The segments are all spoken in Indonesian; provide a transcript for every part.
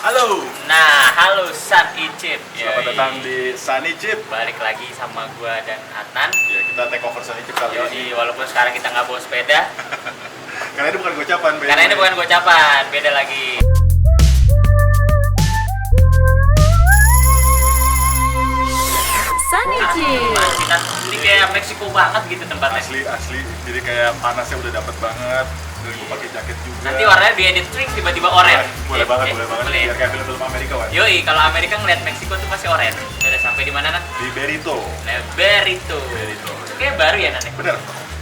Halo. Nah, halo San Icip. Selamat datang di Sunny Chip. Balik lagi sama gua dan Adnan. Ya, kita take over Sunny Chip kali ini. Walaupun sekarang kita nggak bawa sepeda. Karena ini bukan gocapan, Karena ini bukan gocapan, beda lagi. Sunny Chip. Kita ini kayak Meksiko banget gitu tempatnya. Asli. Jadi kayak panasnya udah dapet banget. Dan gue pakai jaket juga. Nanti warnanya diedit pink tiba-tiba oranye. Boleh banget. Boleh. Biar kayak film-film Amerika, Wan. Yoi, kalau Amerika ngeliat Meksiko tuh pasti oranye. Udah sampai di mana, Nan? Di Berito. Berito. Kayak baru ya, Nan? Bener.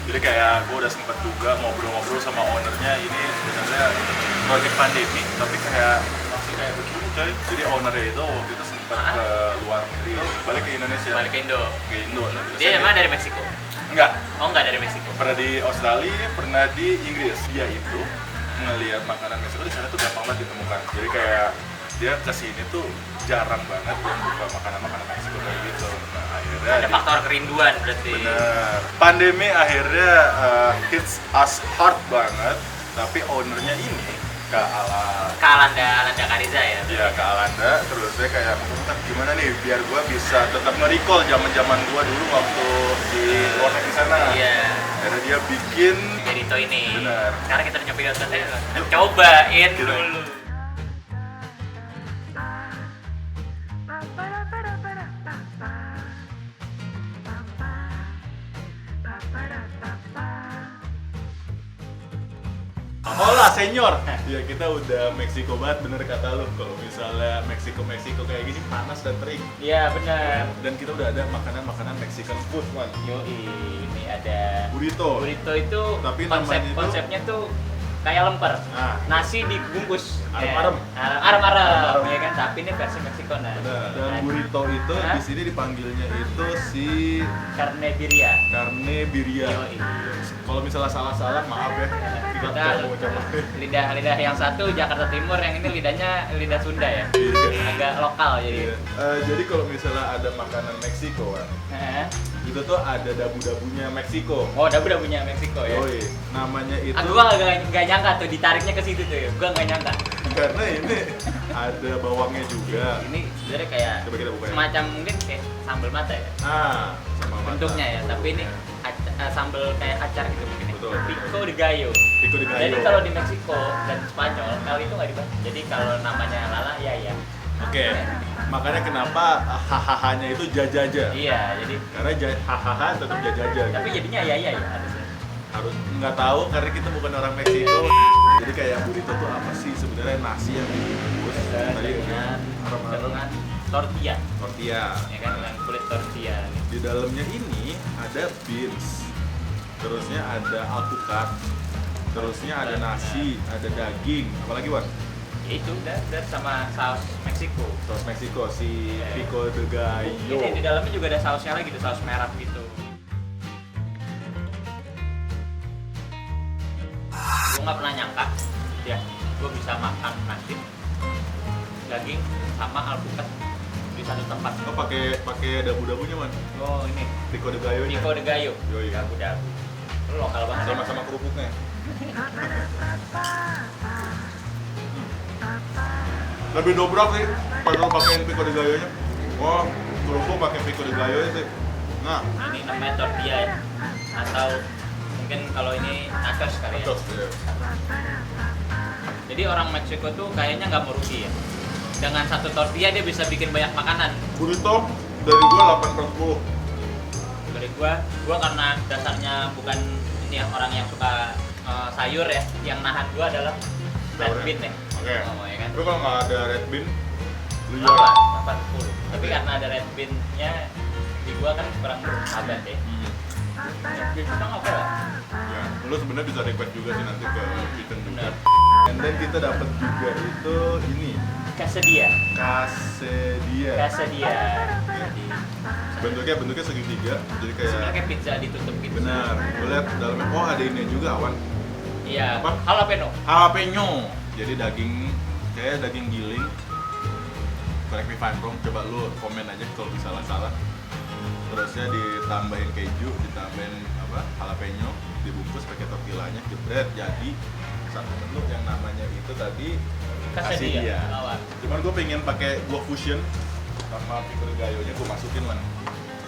Jadi kayak gue udah sempet juga ngobrol-ngobrol sama ownernya. Ini sebenarnya project pandemi, tapi kayak masih kayak begini, coy. Jadi ownernya itu waktu itu sempet ke luar negeri, balik ke Indonesia. Balik ke Indo. Ke Indo. Dia emang dari Meksiko? Enggak. Oh, enggak dari Meksiko. Pernah di Australia, pernah di Inggris. Dia itu ngelihat makanan Meksiko di sana tuh gampang banget ditemukan. Jadi kayak dia kesini tuh jarang banget yang buka makanan-makanan Meksiko kayak gitu. Nah, akhirnya Ada faktor kerinduan berarti. bener. Pandemi akhirnya hits us hard banget. Tapi ownernya ini ke Alanda Kariza ya. Iya, ke Alanda. Terus saya kayak gimana nih biar gua bisa tetap nge-recall zaman-zaman gua dulu waktu di luar negeri sana. Iya. Akhirnya dia bikin Berito ini. Benar. Sekarang kita udah nyobain outletnya. Cobain Kita- dulu. Hola senyor. Ya kita udah Meksiko banget, bener kata lu. Kalau misalnya Meksiko kayak gini panas dan terik. Iya benar. Dan kita udah ada makanan Mexican food, man. Yoi, ini ada Burrito. burrito itu Tapi namanya itu- konsepnya tuh kayak lemper. Nah. Nasi dibungkus. Arem-arem. Ya. Arem-arem, Arem-arem. ya kan? Tapi ini versi Meksiko nah. Bener. Dan burrito itu Hah? di sini dipanggilnya itu si Carne birria. carne birria. Yoi. Kalau misalnya salah maaf ya. Kita Kita nggak mau coba. lidah yang satu Jakarta Timur, yang ini lidahnya lidah Sunda ya. Iya. Agak lokal jadi. Iya. Jadi kalau misalnya ada makanan Meksiko, Wan, Heeh. itu tuh ada dabu-dabunya Meksiko. Oh, udah punya Meksiko ya. Yoi. Namanya itu Aku gua nggak nyangka tuh ditariknya ke situ tuh ya. Gua nggak nyangka. karena ini ada bawangnya juga. Ini sebenarnya kayak Coba kita buka ya. semacam mungkin kayak sambal mata ya. Sama mata. Bentuknya ya, tapi ini sambal kayak acar gitu mungkin ya. Betul. Pico de gallo. Pico de gallo. Jadi kalau di Meksiko dan Spanyol, L itu nggak dibahas. Jadi kalau namanya lala ya. Oke. Makanya kenapa hahaha-nya itu jajaja. Iya, jadi Karena hahaha tetap jajaja. tapi gitu. jadinya ya harusnya. Harus nggak tahu karena kita bukan orang Meksiko. Jadi kayak burrito tuh apa sih sebenarnya nasi yang dibungkus tadi Dengan aroma tortilla, tortilla. ya kan, dengan kulit tortilla. Di dalamnya ini ada beans, terusnya ada alpukat, terusnya ada nasi, ada daging, apalagi Wan? Ya itu udah sama saus Meksiko. Saus Meksiko, si pico de gallo. Ini di dalamnya juga ada sausnya lagi, gitu, saus merah gitu. Gue nggak pernah nyangka, ya, gue bisa makan nasi, daging sama alpukat di satu tempat. Oh pakai dabu-dabunya Man? Oh ini, Pico de gallo. Pico de gallo. Yoi. Dabu-dabu. Lu lokal banget. Ya? Sama kerupuknya. Lebih dobrak sih kalau pakai pico de gallo-nya. Wah, kerupuk pakai pico de gallo sih. Nah, Ini namanya tortilla ya. Atau mungkin kalau ini nachos kali ya. terus ya. Jadi orang Meksiko tuh kayaknya nggak mau rugi ya. Dengan satu tortilla dia bisa bikin banyak makanan. Burrito dari gua 8/10. Dari gua karena dasarnya bukan ini ya, orang yang suka sayur ya. Yang nahan gua adalah red Sayurnya. bean ya. Oke. Oh, ya kan. Tapi kalau nggak ada red bean, lu juara. 8, 10. Tapi karena ada red bean-nya di gua kan kurang bersahabat ya. Jadi kita nggak apa lah. Ya, lu sebenarnya bisa request juga sih nanti ke kitchen juga. Benar. And then kita dapat juga itu ini Quesadilla. quesadilla. Quesadilla. Jadi Bentuknya segitiga, jadi kayak sebenarnya kayak pizza ditutup gitu. benar. Gue lihat dalamnya oh ada ini juga awan. Iya. Apa? Jalapeno. Jalapeno. Jadi kayak daging giling. Correct me if I'm wrong, coba lu komen aja kalau salah. Terusnya ditambahin keju, ditambahin jalapeno, dibungkus pakai tortillanya, jebret jadi satu menu yang namanya itu tadi Quesadilla. quesadilla. Lawan. Cuman gue pengen pakai guak fusion sama piper gayonya gue masukin man.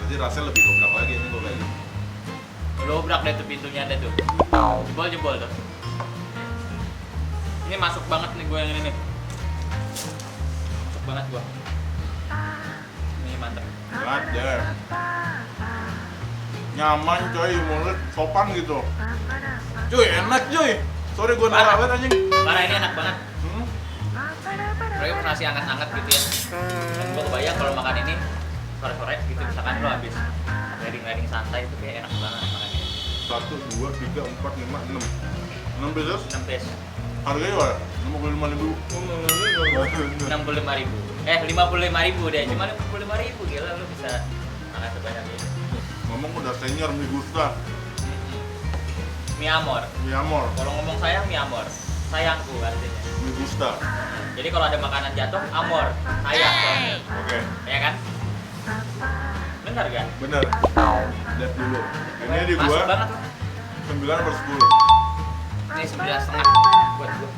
Jadi rasanya lebih dobrak lagi ini gue kayak gitu. Dobrak deh tuh pintunya deh tuh. Jebol tuh. Ini masuk banget nih gue yang ini nih. Masuk banget gue. Ini mantep. God damn. Nyaman coy, mulut sopan gitu. Cuy, enak cuy. Sorry gue norak banget anjing. Parah ini enak banget. Hmm? Mereka pernah nasi anget-anget gitu ya. Dan gue kebayang kalau makan ini sore-sore gitu, misalkan lo habis riding santai itu kayak enak banget makan ini. 1, 2, 3, 4, 5, 6 6 pieces? 6 piece. Harganya berapa? 55.000. 65.000. 55.000 deh. Cuma 55.000 gila lo bisa makan sebanyak ini. Ngomong udah senior Mi Gusta, Mi amor. Mi Amor, Kalau ngomong sayang, mi amor. Sayangku artinya. Mi Gusta. Jadi kalau ada makanan jatuh, amor. Sayang soalnya. Oke, Ya kan? Benar gak? bener. Lihat dulu. Ini di Masuk gua banget. 9/10. Ini 9,5 buat gua.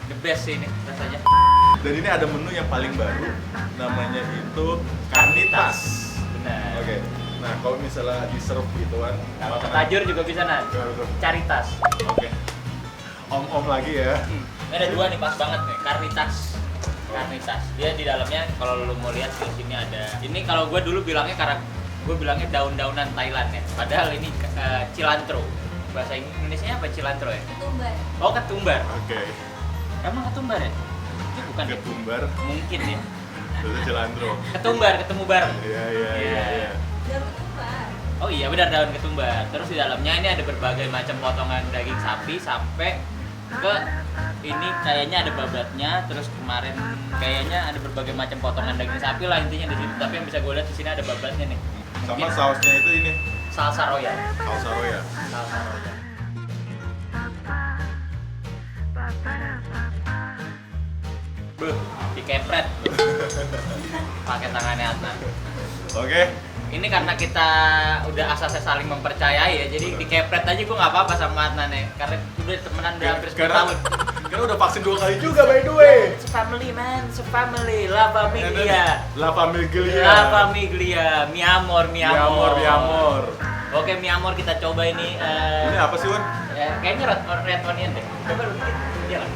The best sih ini rasanya. Dan ini ada menu yang paling baru, namanya itu Carnitas. Benar. Oke. Nah, kalau misalnya di serve gituan, Kalau ketajur juga bisa nan. Cari tas. Oke. Om-om lagi ya. Ini ada dua nih pas banget nih, Carnitas. Carnitas. Dia di dalamnya kalau lu mau lihat di sini ada. Ini kalau gue dulu bilangnya karena gue bilangnya daun-daunan Thailand ya. Padahal ini cilantro. Bahasa Indonesia apa cilantro ya? Ketumbar. Oh, ketumbar. Oke. Emang ketumbar ya? Ini bukan ya? Ketumbar, Mungkin ya. terus cilantro. Ketumbar, ketemu bareng. Iya. Iya. Daun ketumbar. Oh iya benar daun ketumbar. Terus di dalamnya ini ada berbagai macam potongan daging sapi sampai ke ini kayaknya ada babatnya. Terus kemarin kayaknya ada berbagai macam potongan daging sapi lah intinya di sini. Tapi yang bisa gue lihat di sini ada babatnya nih. Sama sausnya itu ini, Salsa royal. salsa roya. Salsa royal. Beuh, dikepret. Pakai tangannya Adnan. Oke. Ini karena kita udah asasnya saling mempercayai ya, jadi dikepret aja gue nggak apa-apa sama Adnan ya, karena udah temenan udah hampir 10 tahun. Karena udah vaksin 2 kali juga by the way. Family man, family, la familia, La Famiglia. la familia, mi amor, mi Mi amor, mi amor. Oke, mi amor kita coba ini. Ini apa sih, Wan? Kayaknya red onion deh. Coba lu bikin, iya lah.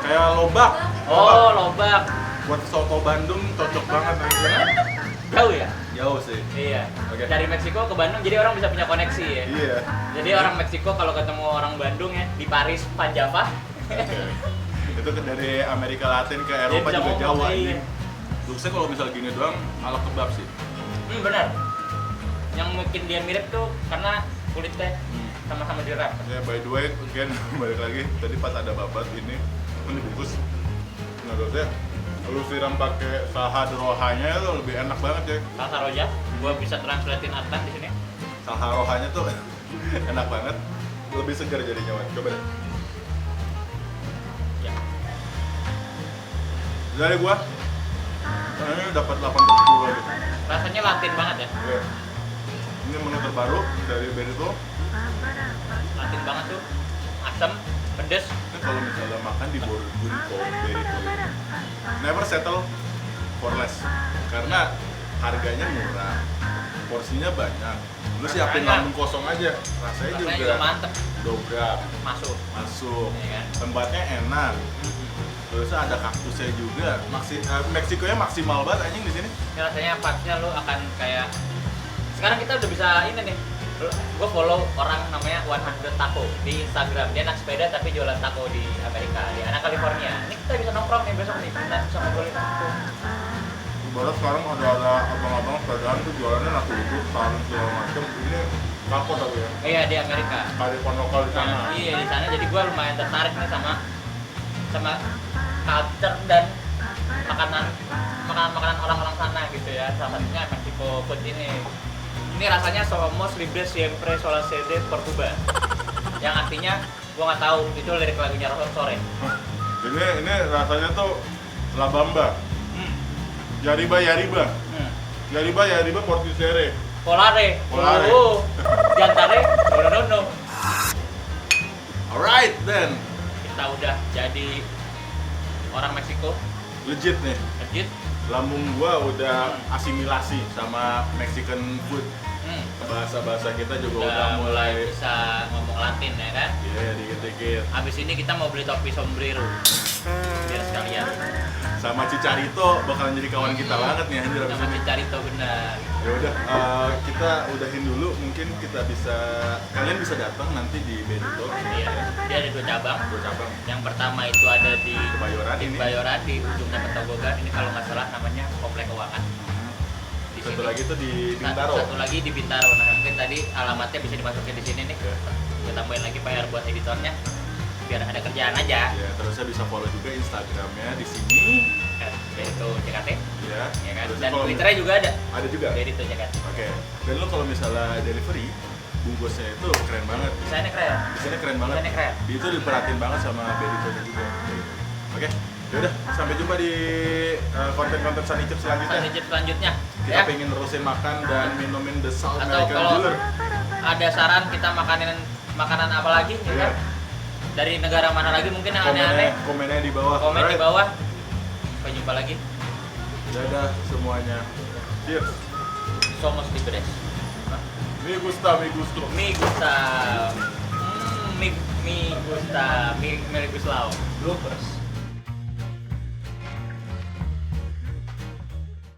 Kayak lobak. Oh, lobak. Buat soto Bandung cocok banget nantinya. Jauh ya? Jauh sih. Iya. Oke. Dari Meksiko ke Bandung, jadi orang bisa punya koneksi ya. Iya. Jadi orang Meksiko kalau ketemu orang Bandung ya di Paris, Panjava, Itu dari Amerika Latin ke Eropa bisa juga ngomong, jauh iya. anjing. Terusnya kalau misal gini doang, ala kebab sih. Benar. Yang mungkin dia mirip tuh karena kulitnya sama-sama dirap. Ya by the way, again balik lagi tadi pas ada babat ini dibungkus. Menurutnya lu siram pakai sahad rohanya itu lebih enak banget ya. Salsa roja, gua bisa translatein Adnan di sini. Sahad rohanya tuh enak banget, lebih segar jadinya. Wan. Coba deh. Ya. Dari gua, ini dapat 8/10 gitu. Rasanya Latin banget ya. Oke. Ini menu terbaru dari Benito. Latin banget tuh. Asam, pedes. Ini kalau misalnya makan di Borgunto Benito ini, never settle for less. Karena harganya murah, porsinya banyak. Lu siapin Rasanya- lambung kosong aja, rasanya Rasanya juga juga mantep. dobrak, Masuk. masuk. Iya kan? Tempatnya enak. Terus ada kaktusnya juga. Meksikonya maksimal banget anjing di sini. Ini rasanya vibes-nya lu akan kayak sekarang kita udah bisa ini nih. Gue follow orang namanya 100 Taco di Instagram. Dia anak sepeda tapi jualan taco di Amerika, di anak California. Ini kita bisa nongkrong nih besok nih. Kita bisa ngobrolin taco. Ibarat sekarang ada abang-abang sepedaan tuh jualannya nasi uduk, sarung segala macem. Ini kapot tapi ya. Iya di Amerika. Karipon lokal di sana. Nah, iya di sana. Jadi gue lumayan tertarik nih sama culture dan makanan orang-orang sana gitu ya. Salah satunya Mexico food ini. Ini rasanya somos libre siempre sola sede por Cuba. Yang artinya gue nggak tahu itu lirik lagunya Rosor Sore. Ini rasanya tuh La Bamba. Yariba Yariba. Yariba Yariba Portisere. Polare. Polare. Jantare. No. Alright then. Kita udah jadi orang Meksiko. Legit nih. Legit. Lambung gua udah asimilasi sama Mexican food. Bahasa-bahasa kita juga udah mulai bisa ngomong Latin ya kan. iya, dikit-dikit. Abis ini kita mau beli topi sombrero biar sekalian. Sama Cicarito bakalan jadi kawan kita banget nih anjir abis Sama ini. Cicarito benar. Ya udah, kita udahin dulu. Mungkin kita bisa, kalian bisa datang nanti di Benito. Iya. Dia ada 2 cabang. 2 cabang. Yang pertama itu ada di Kebayoran ini. Kebayoran di ujungnya Petogogan. Ini kalau nggak salah namanya Komplek Keuangan. Di Satu sini. lagi tuh di Bintaro. Satu lagi di Bintaro. Nah, mungkin tadi alamatnya bisa dimasukin di sini nih. Ya. Kita tambahin lagi PR buat editornya. Biar ada kerjaan aja. Ya, terus saya bisa follow juga Instagramnya di sini. Itu JKT. Ya. Ya kan? Terus Dan kalau- Twitternya juga ada. ada juga. Jadi itu JKT. Oke. Dan lo kalau misalnya delivery, bungkusnya itu keren banget. Desainnya keren. Desainnya keren banget. Desainnya keren. Itu diperhatiin banget sama Benito-nya juga. Oke. Yaudah, sampai jumpa di konten-konten Sunny Chips selanjutnya. Sunny Chips selanjutnya. Kita Ya. pengen nerusin makan dan minumin The Salt Atau American kalau Dealer. ada saran kita makanan apa lagi ya Iya. kan? Dari negara mana lagi mungkin yang aneh-aneh, Komennya di bawah. komen di Alright. bawah. Sampai jumpa lagi. Dadah semuanya. Cheers. Somos libres. Mi gusta, mi gusto. Mi gusta. Mi gusta. Mi gusta. Bloopers.